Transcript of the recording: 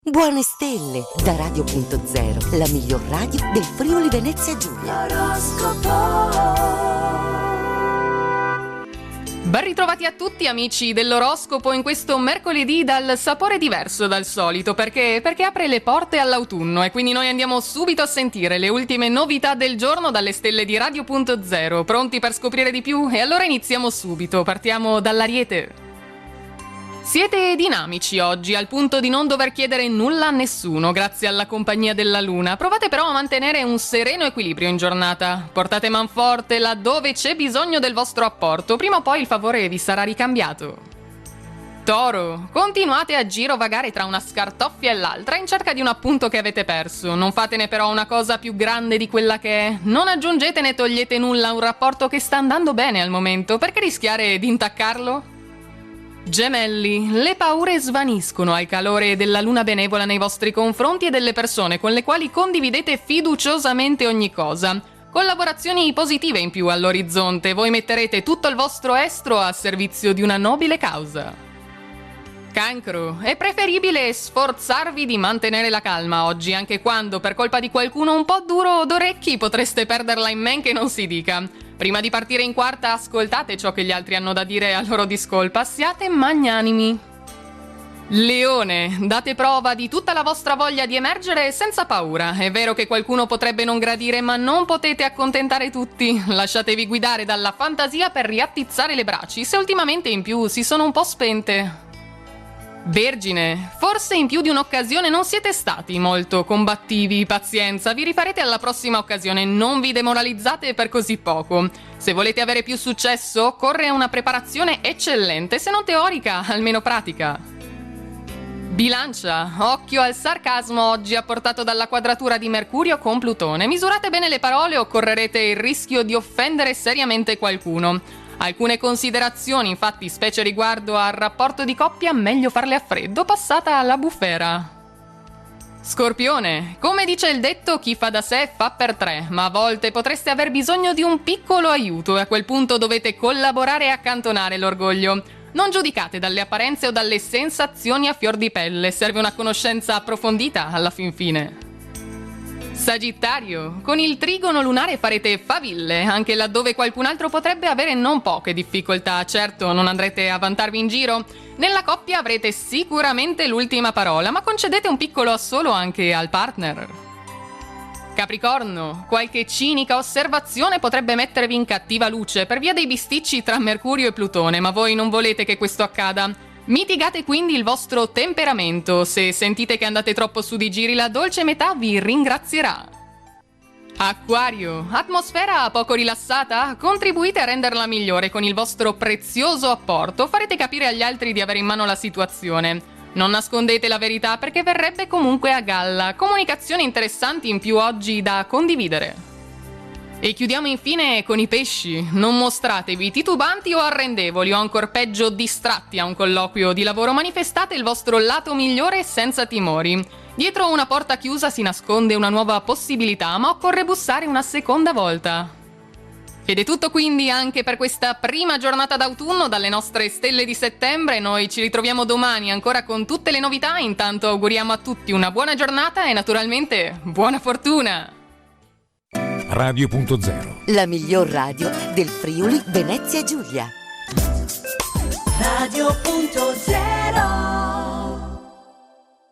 Buone stelle da Radio.0, la miglior radio del Friuli Venezia Giulia. Ben ritrovati a tutti amici dell'oroscopo in questo mercoledì dal sapore diverso dal solito perché apre le porte all'autunno e quindi noi andiamo subito a sentire le ultime novità del giorno dalle stelle di Radio.0. Pronti per scoprire di più? E allora iniziamo subito, partiamo dall'Ariete. Siete dinamici oggi, al punto di non dover chiedere nulla a nessuno, grazie alla compagnia della Luna. Provate però a mantenere un sereno equilibrio in giornata. Portate manforte laddove c'è bisogno del vostro apporto, prima o poi il favore vi sarà ricambiato. Toro, continuate a girovagare tra una scartoffia e l'altra in cerca di un appunto che avete perso. Non fatene però una cosa più grande di quella che è. Non aggiungete né togliete nulla a un rapporto che sta andando bene al momento, perché rischiare di intaccarlo? Gemelli, le paure svaniscono al calore della luna benevola nei vostri confronti e delle persone con le quali condividete fiduciosamente ogni cosa. Collaborazioni positive in più all'orizzonte, voi metterete tutto il vostro estro a servizio di una nobile causa. Cancro, è preferibile sforzarvi di mantenere la calma oggi, anche quando per colpa di qualcuno un po' duro d'orecchi potreste perderla in men che non si dica. Prima di partire in quarta, ascoltate ciò che gli altri hanno da dire a loro discolpa, siate magnanimi. Leone, date prova di tutta la vostra voglia di emergere senza paura. È vero che qualcuno potrebbe non gradire, ma non potete accontentare tutti. Lasciatevi guidare dalla fantasia per riattizzare le braci, se ultimamente in più si sono un po' spente. Vergine, forse in più di un'occasione non siete stati molto combattivi, pazienza, vi rifarete alla prossima occasione, non vi demoralizzate per così poco. Se volete avere più successo, occorre una preparazione eccellente, se non teorica, almeno pratica. Bilancia, occhio al sarcasmo oggi apportato dalla quadratura di Mercurio con Plutone. Misurate bene le parole o correrete il rischio di offendere seriamente qualcuno. Alcune considerazioni, infatti, specie riguardo al rapporto di coppia, meglio farle a freddo, passata alla bufera. Scorpione, come dice il detto, chi fa da sé fa per tre, ma a volte potreste aver bisogno di un piccolo aiuto e a quel punto dovete collaborare e accantonare l'orgoglio. Non giudicate dalle apparenze o dalle sensazioni a fior di pelle, serve una conoscenza approfondita alla fin fine. Sagittario, con il trigono lunare farete faville, anche laddove qualcun altro potrebbe avere non poche difficoltà. Certo, non andrete a vantarvi in giro. Nella coppia avrete sicuramente l'ultima parola, ma concedete un piccolo assolo anche al partner. Capricorno, qualche cinica osservazione potrebbe mettervi in cattiva luce per via dei bisticci tra Mercurio e Plutone, ma voi non volete che questo accada. Mitigate quindi il vostro temperamento, se sentite che andate troppo su di giri la dolce metà vi ringrazierà. Acquario, atmosfera poco rilassata? Contribuite a renderla migliore con il vostro prezioso apporto, farete capire agli altri di avere in mano la situazione. Non nascondete la verità perché verrebbe comunque a galla, comunicazioni interessanti in più oggi da condividere. E chiudiamo infine con i pesci. Non mostratevi titubanti o arrendevoli o ancor peggio distratti a un colloquio di lavoro, manifestate il vostro lato migliore senza timori. Dietro una porta chiusa si nasconde una nuova possibilità, ma occorre bussare una seconda volta. Ed è tutto quindi anche per questa prima giornata d'autunno dalle nostre stelle di settembre. Noi ci ritroviamo domani ancora con tutte le novità, intanto auguriamo a tutti una buona giornata e naturalmente buona fortuna! Radio.0, la miglior radio del Friuli Venezia Giulia. Radio.0